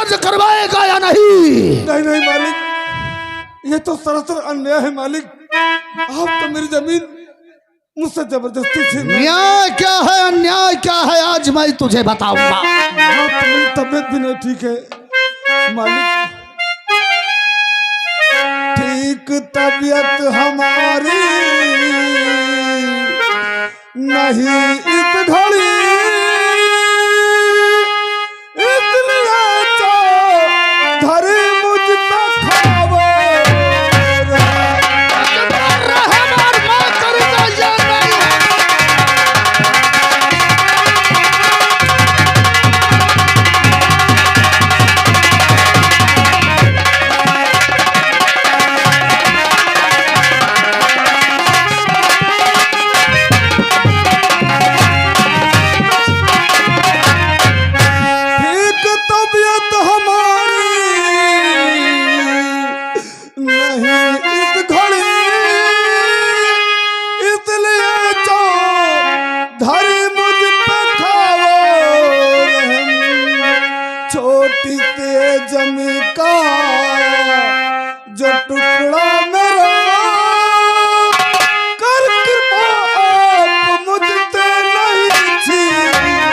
दर्ज करवाएगा या नहीं? नहीं नहीं मालिक, ये तो सरासर अन्याय है मालिक। आप तो मेरी जमीन मुझसे जबरदस्ती छीन। न्याय क्या है अन्याय क्या है आज मैं तुझे बताऊंगा। हाँ, तो मेरी तबीयत भी नहीं ठीक है मालिक। ठीक तबीयत हमारी नहीं इस घड़ी, इसलिए तो धरी मुझ पे खावो। जमी का जो टुकड़ा मेरा कर कृपा आप मुझसे नहीं छीनिए।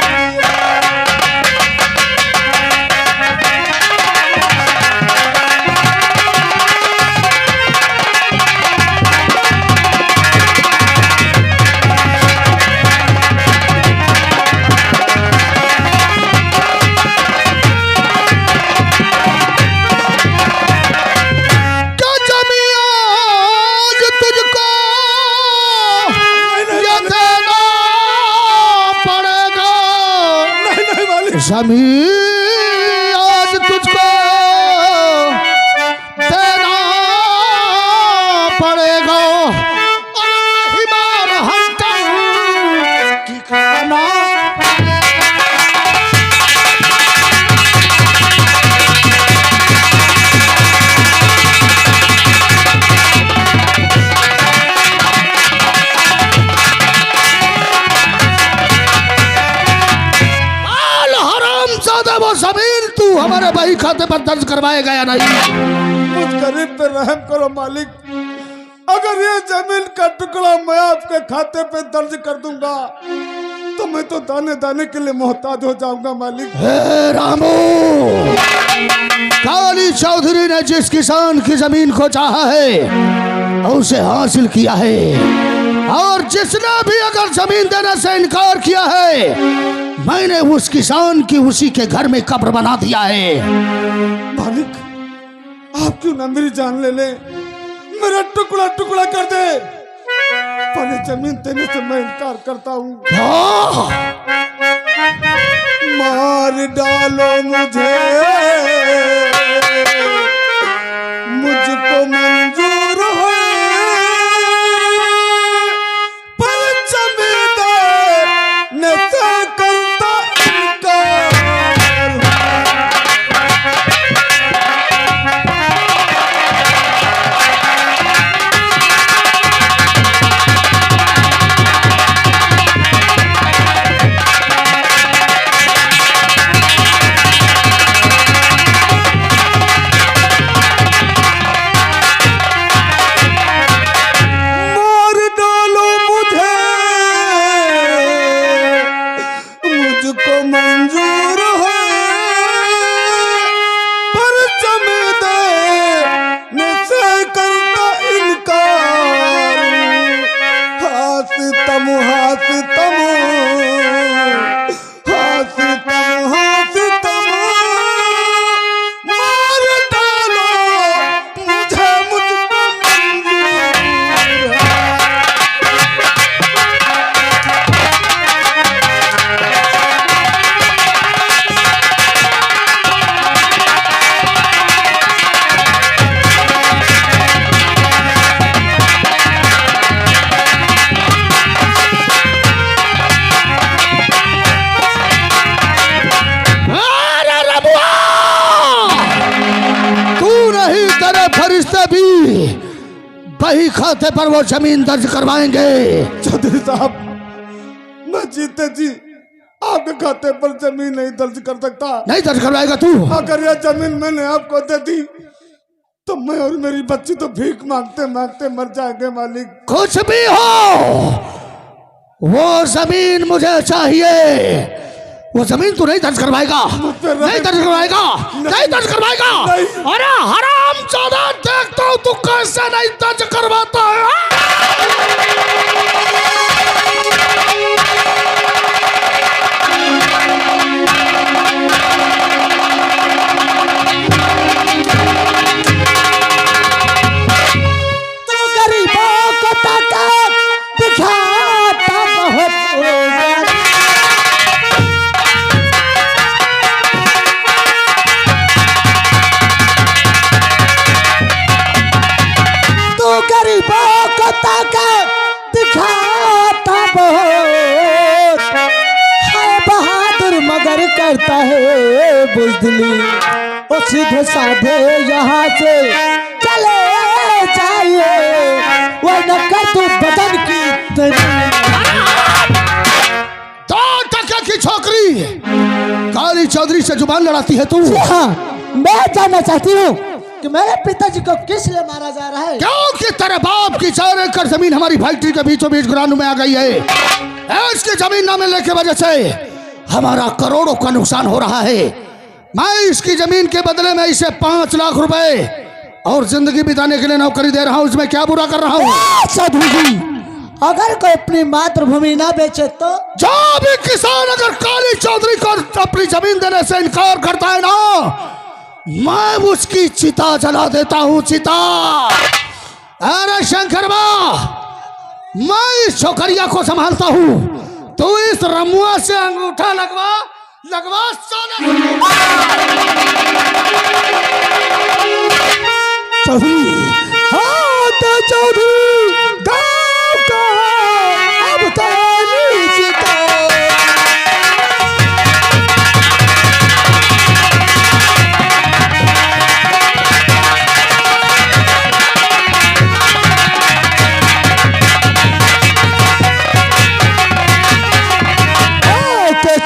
जमीन आज तुझको देना पड़ेगा और नहीं मार हंटर की खाना। वो जमीन तू हमारे भाई खाते पर दर्ज करवाएगा या नहीं? मुझ गरीब पे रहम करो मालिक। अगर ये जमीन का टुकड़ा मैं आपके खाते पे दर्ज कर दूंगा तो मैं तो दाने दाने के लिए मोहताज हो जाऊंगा मालिक। हे रामू, काली चौधरी ने जिस किसान की जमीन को चाहा है और उसे हासिल किया है, और जिसने भी अगर जमीन देने से इनकार किया है मैंने उस किसान की उसी के घर में कब्र बना दिया है। मालिक, आप क्यों ना मेरी जान ले ले, मेरा टुकड़ा टुकड़ा कर दे। पहले जमीन देने से मैं इनकार करता हूँ। मार डालो मुझे, मुझको मंजूर है, पर जमींदार ने करता इनकार। वही खाते पर वो जमीन दर्ज करवाएंगे। चौधरी साहब, मैं जीते जी आपके खाते पर जमीन नहीं दर्ज कर सकता। नहीं दर्ज करवाएगा तू? अगर यह जमीन मैंने आपको दे दी तो मैं और मेरी बच्ची तो भीख मांगते मांगते मर जाएंगे मालिक। कुछ भी हो, वो जमीन मुझे चाहिए। वो जमीन तू नहीं दर्ज करवाएगा? नहीं दर्ज करवाएगा? नहीं दर्ज करवाएगा? अरे हराम ज्यादा, देखता हूं तू कैसे नहीं दर्ज करवाता है। तो गरीबों को ताकत दिखाता बहुत गरीबों को ताकत दिखाता बहुत है बहादुर मगर करता है बुज़दिली। और सीधे साधे यहाँ से चले जाइए वरना कर तू बदन की तो टका की छोकरी काली चौधरी से जुबान लड़ाती है तू? हाँ, मैं जानना चाहती हूँ कि मेरे पिताजी को किस लिए मारा जा रहा है? क्योंकि तेरे बाप की 4 एकड़ जमीन हमारी फैक्ट्री के बीचों बीच ग्राउंड में आ गई है। इसकी जमीन न मिलने की वजह से हमारा करोड़ों का नुकसान हो रहा है। मैं इसकी जमीन के बदले में इसे 5 लाख रुपए और जिंदगी बिताने के लिए नौकरी दे रहा हूँ। इसमें क्या बुरा कर रहा हूँ? साधु जी, अगर कोई अपनी मातृभूमि ना बेचे तो? जो भी किसान अगर काली चौधरी को अपनी जमीन देने से इनकार करता है ना, मैं उसकी चिता जला देता हूँ। चिता। अरे शंकर बा, मैं इस छोकरिया को संभालता हूँ, तू इस रमुआ से अंगूठा लगवा लगवा चौधरी। हाँ तो चौधरी गाँव का अब तारी चिता।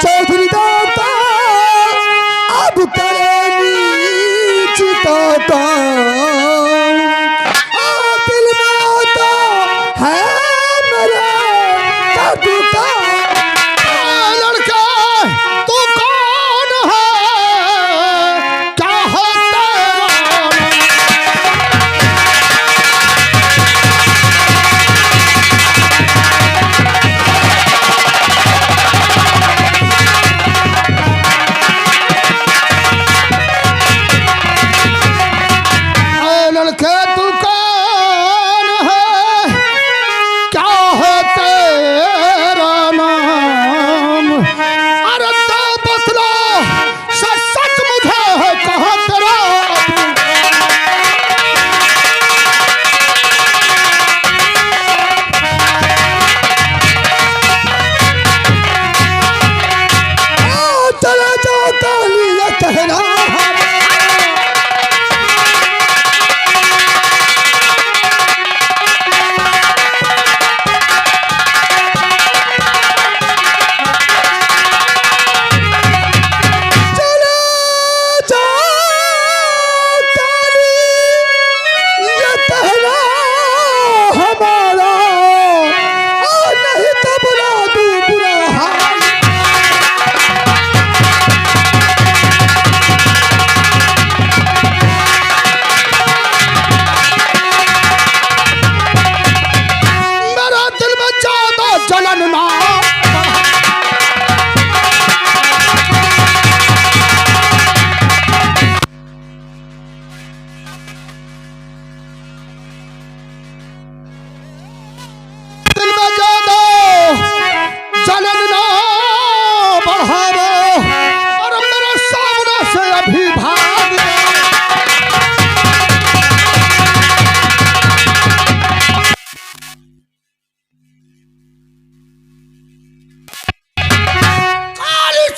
चौधरी दाता अब तेरी चिता दिल में आता है मेरे जादू का। लड़का तू कौन है? क्या है तेरा? लड़के तू कौन है? क्या है तेरा नाम? अरे तो बतला, सच सच मुझे है कहाँ तेरा? चला जाओ तालिया कहना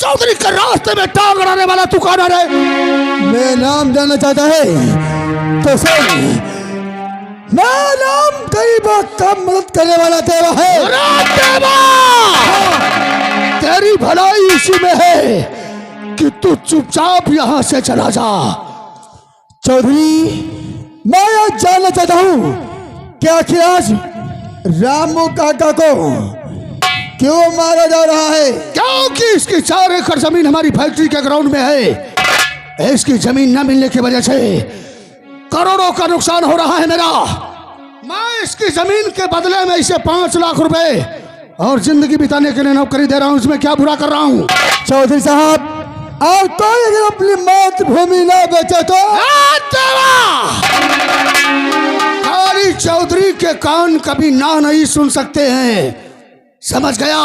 चौधरी के रास्ते में टांग अड़ाने वाला तू कौन है? मैं नाम जानना चाहता है तो सुन, मैं नाम गरीबों का मदद करने वाला देवा है। देवा! तेरी भलाई इसी में है कि तू चुपचाप यहां से चला जा। चौधरी, मैं यह जानना चाहता हूं कि आखिर आज रामू काका को क्यों मारा जा रहा है? क्योंकि इसकी 4 एकड़ जमीन हमारी फैक्ट्री के ग्राउंड में है। इसकी जमीन न मिलने की वजह से करोड़ों का नुकसान हो रहा है मेरा। मैं इसकी जमीन के बदले में इसे 5 लाख रुपए और जिंदगी बिताने के लिए नौकरी दे रहा हूं। इसमें क्या बुरा कर रहा हूं? चौधरी साहब, और कोई अगर अपनी मातृभूमि न बेचे तो? काली चौधरी के कान कभी ना नहीं सुन सकते हैं, समझ गया?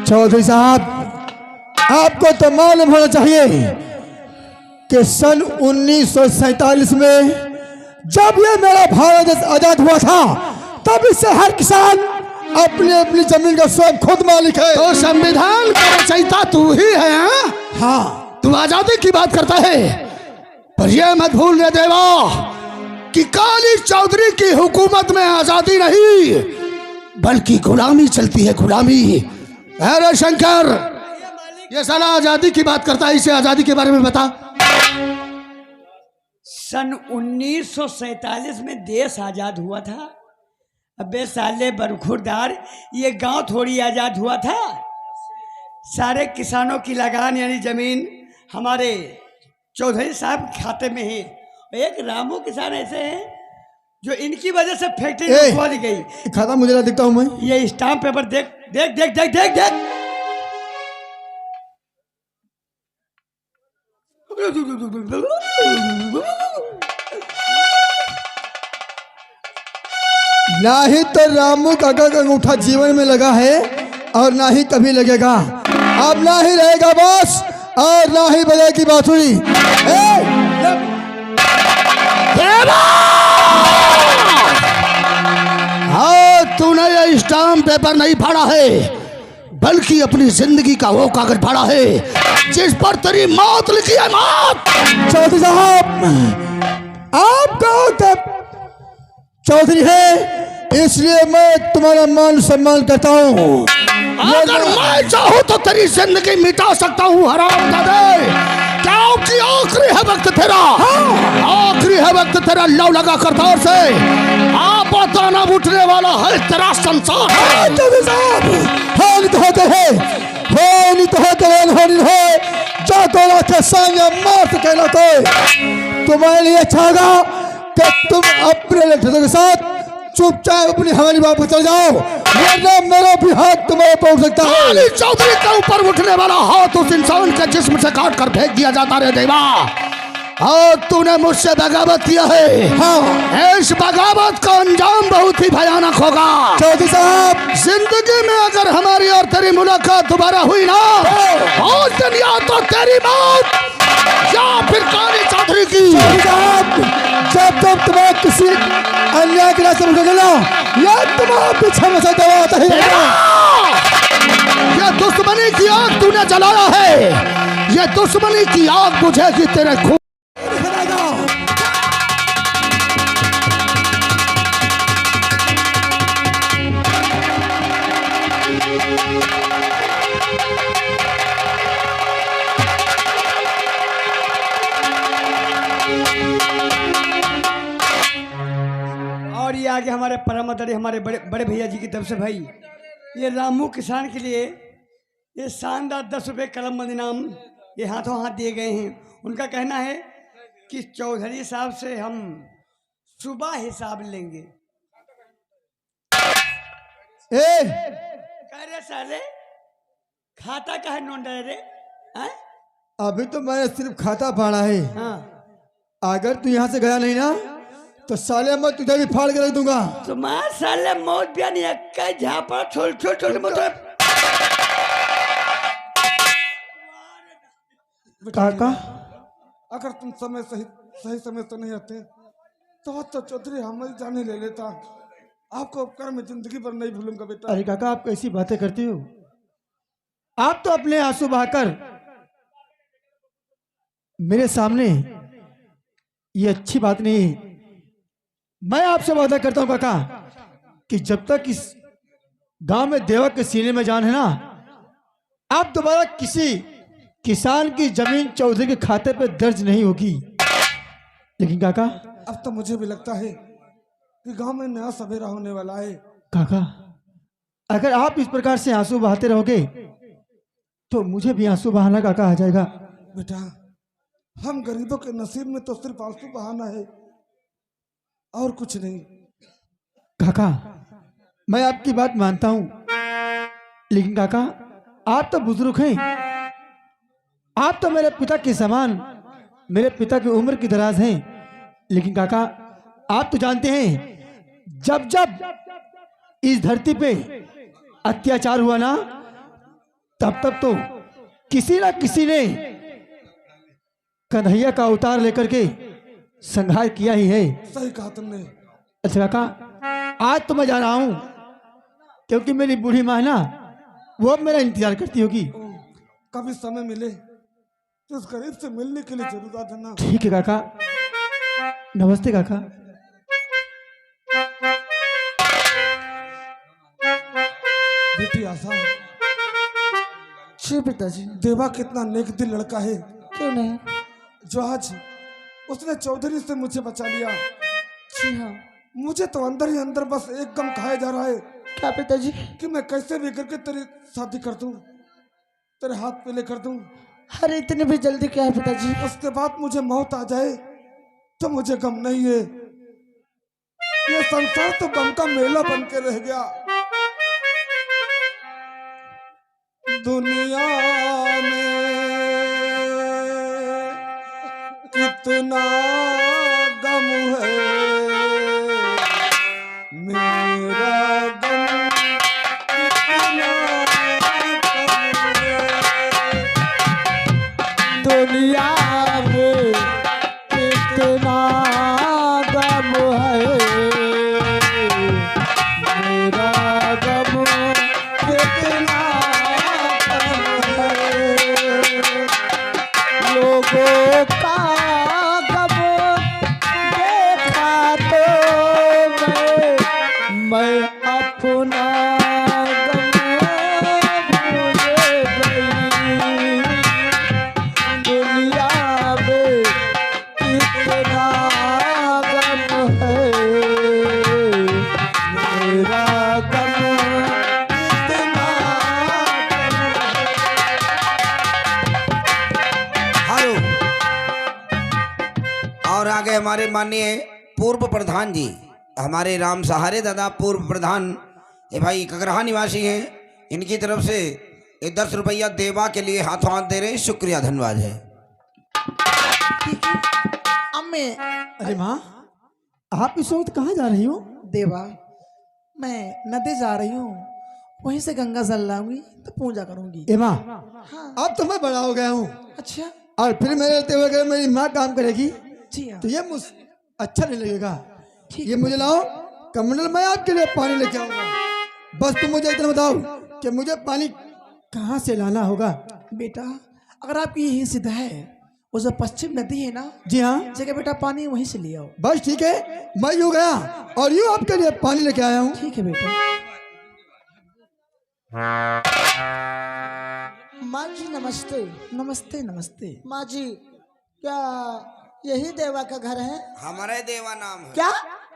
चौधरी साहब, आपको तो मालूम होना चाहिए कि सन 1947 में जब ये मेरा भारत देश आजाद हुआ था, तब इससे हर किसान अपनी अपनी जमीन का स्वयं खुद मालिक है। तो संविधान का रचयिता तू ही है? हाँ, तू आजादी की बात करता है, पर यह मत भूलने देवा कि काली चौधरी की हुकूमत में आजादी नहीं बल्कि गुलामी चलती है, गुलामी। अरे शंकर, ये साला आजादी की बात करता है, इसे आजादी के बारे में बता। सन 1947 में देश आजाद हुआ था। अबे साले बरखुरदार, ये गांव थोड़ी आजाद हुआ था। सारे किसानों की लगान यानी जमीन हमारे चौधरी साहब के खाते में है। एक रामू किसान ऐसे हैं जो इनकी वजह से फैक्ट्री खोल गई। खाता मुझे ना दिखता हूं मैं। ये स्टाम्प पेपर देख देख देख देख देख देख। ना ही तो रामू काका का अंगूठा जीवन में लगा है और ना ही कभी लगेगा। अब ना ही रहेगा बॉस और ना ही बजेगी बांसुरी। हाँ, तूने ये स्टाम्प पेपर नहीं फाड़ा है बल्कि अपनी जिंदगी का वो कागज फाड़ा है जिस पर तेरी मौत लिखी है, मौत। चौधरी साहब, आप कहो तब चौधरी है, इसलिए मैं तुम्हारा मान सम्मान करता हूँ। अगर मैं चाहूँ तो तेरी जिंदगी मिटा सकता हूँ हरामजादे, क्योंकि आखिरी है वक्त तेरा। आखिरी है वक्त तेरा लव लगा कर दौर से आप दाना उठने वाला है तेरा संसार। चौधरी साहब, होनी तो होते है, होनी तो होते है, होनी है जो दोनों के सामने मार से कहना तो तुम्हारे लिए अच्छा होगा कि तुम अपने लड़कों के साथ चुपचाप अपनी हमारी वापस चल जाओ, वरना मेरा भी हाथ तुम्हारे पर उठ सकता है। काली चौधरी के ऊपर उठने वाला हाथ उस इंसान के जिस्म से काट कर फेंक दिया जाता रे देवा। और तूने मुझसे बगावत किया है। हाँ, इस बगावत का अंजाम बहुत ही भयानक होगा। चौधरी साहब, जिंदगी में अगर हमारी और तेरी मुलाकात दोबारा हुई ना, उस दिन या तो तेरी मौत या फिर काली चौधरी की। चौधरी साहब, जब जब तुम्हें किसी अन्याय के रास्ते में निकलना या तुम्हारा पीछे में से दवा आता है। ये दुश्मनी की आग तूने जलाया है, ये दुश्मनी की आग बुझेगी तेरे खून। और ये आगे हमारे परम आदरणीय हमारे बड़े बड़े भैया जी की तरफ से भाई ये रामू किसान के लिए ये शानदार 10 रुपये कलम बंद इनाम ये हाथों हाथ दिए गए हैं। उनका कहना है कि चौधरी साहब से हम सुबह हिसाब लेंगे। कह रहे साले खाता का है नोट रे? अभी तो मैंने सिर्फ खाता फाड़ा है। हाँ, अगर तू यहाँ से गया नहीं ना तो साले मैं तुझे भी फाड़ के रख दूंगा। तुम्हारे साले मौत भी नहीं है झापा छोड़ छोड़ छोड़ मतलब। काका, अगर तुम सही समय से नहीं आते तो चौधरी हमारी जाने ले लेता। आपको उपकार में जिंदगी भर नहीं भूलूंगा बेटा। अरे काका, आप कैसी बातें करती हो? आप तो अपने आंसू बहाकर मेरे सामने, ये अच्छी बात नहीं। मैं आपसे वादा करता हूं काका कि जब तक इस गांव में देवक के सीने में जान है ना, अब दोबारा किसी किसान की जमीन चौधरी के खाते पे दर्ज नहीं होगी। लेकिन काका, अब तो मुझे भी लगता है कि गांव में नया सवेरा होने वाला है। काका, अगर आप इस प्रकार से आंसू बहाते रहोगे तो मुझे भी आंसू बहाना काका आ जाएगा। बेटा, हम गरीबों के नसीब में तो सिर्फ आंसू बहाना है और कुछ नहीं। काका, मैं आपकी बात मानता हूं, लेकिन काका आप तो बुजुर्ग हैं, आप तो मेरे पिता के समान, मेरे पिता की उम्र की दराज हैं। लेकिन काका, आप तो जानते हैं जब जब इस धरती पे अत्याचार हुआ ना, तब तब तो किसी ना किसी ने कन्हैया का अवतार लेकर के संहार किया ही है। सही कहा तुमने। अच्छा काका, आज तो मैं जा रहा हूं क्योंकि मेरी बूढ़ी माँ है ना, वो अब मेरा इंतजार करती होगी। कभी समय मिले तो उस गरीब से मिलने के लिए जरूर आ जाना। ठीक है काका, नमस्ते काका। बेटी आशा, जी पिताजी। देवा कितना नेक दिल लड़का है, क्यों नहीं? जो आज उसने चौधरी से मुझे बचा लिया। जी हाँ। मुझे तो अंदर ही अंदर बस एक गम खाया जा रहा है क्या पिताजी? कि मैं कैसे भी करके तेरी शादी कर दूं, तेरे हाथ पीले कर दूं। अरे इतनी भी जल्दी क्या है पिताजी? उसके बाद मुझे मौत आ जाए तो मुझे गम नहीं है। ये संसार तो गम का मेला बन के रह गया। दुनिया में कितना गम है, मेरा गम कितना गम है। दुनिया में कितना गम है, मेरा गम कितना गम है। लोगों का गम देखा तो मैं अपना गम भूल गई। दुनिया में कितना गम है, मेरा गम कितना हेलो। और आगे हमारे माननीय पूर्व प्रधान जी, हमारे राम सहारे दादा पूर्व प्रधान, ये भाई ककरहा निवासी हैं, इनकी तरफ से ये 10 रुपया देवा के लिए हाथों हाथ दे रहे हैं। शुक्रिया, धन्यवाद है। अम्मे। अरे माँ, आप इस वक्त कहाँ जा रही हो? देवा, मैं नदी जा रही हूँ, वहीं से गंगा जल लाऊंगी तो पूजा करूंगी। ए माँ, हाँ। अब तो मैं बड़ा हो गया हूँ अच्छा। और फिर मेरे रहते हुए अगर मेरी माँ काम करेगी जी हाँ। तो ये मुझे अच्छा नहीं लगेगा। ठीक ये मुझे लाओ कमंडल, मैं आपके लिए पानी लेके आऊंगा। बस तुम मुझे इतना बताओ कि मुझे पानी कहाँ से लाना होगा। बेटा, अगर आपकी यही सिद्ध है, वो जो पश्चिम नदी है ना, जी हाँ, जगह बेटा पानी वहीं से ले आओ। बस ठीक है, मैं यूँ गया और यूँ आपके लिए पानी लेके आया हूँ। ठीक है बेटा। माँ जी नमस्ते। नमस्ते नमस्ते। माँ जी, क्या यही देवा का घर है? हमारे देवा नाम है। क्या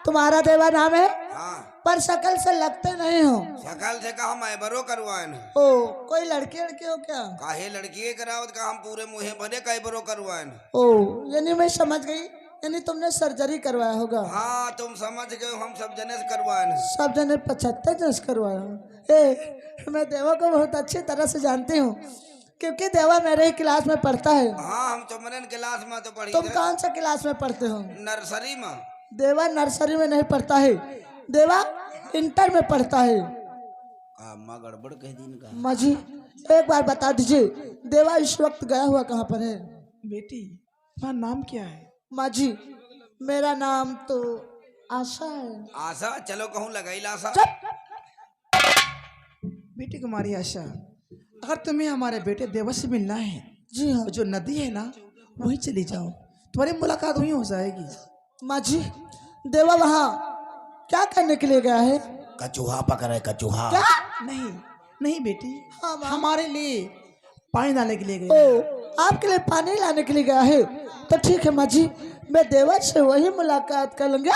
तुम्हारा देवा नाम है? हाँ, पर शकल से लगते नहीं हो। सकल से कहा मैं बरो करवाए न। ओ, कोई लड़की लड़की हो क्या? काहे लड़की करावत का, हम पूरे मुँहे बने कई बरो करवाए न। ओ, यानी मैं समझ गई, यानी तुमने सर्जरी करवाया होगा। हाँ, तुम समझ गए, हम सब जने से करवाए न। सब जने 75 जस करवाया हो। ए, मैं देवा को बहुत अच्छी तरह से जानती हूँ क्योंकि देवा मेरे ही क्लास में पढ़ता है। हाँ, हम तुम्हारे क्लास में तो पढ़ी तुम थे। कौन सा क्लास में पढ़ते हो? नर्सरी में। देवा नर्सरी में नहीं पढ़ता है, देवा इंटर में पढ़ता है। माँ गड़बड़ कह दी इनका। माँ जी, एक बार बता दीजिए, देवा इस वक्त गया हुआ कहाँ पर है? बेटी, तुम्हारा नाम क्या है? माँ जी, मेरा नाम तो आशा है। आशा, चलो कहूँ लगाई लाशा। बेटी कुमारी आशा, अगर तुम्हें हमारे बेटे देवा से मिलना है, जी हाँ। जो नदी है ना, वहीं चली जाओ, तुम्हारी मुलाकात वहीं हो जाएगी। माँ जी, देवा वहाँ क्या करने के लिए गया है? कचूहा पकड़े, कचूहा। क्या? नहीं नहीं बेटी, हाँ, माँ। हमारे लिए पानी लाने के लिए गया। ओ आपके लिए पानी लाने के लिए गया है, तो ठीक है माँ जी, मैं देवर से वही मुलाकात कर लूंगा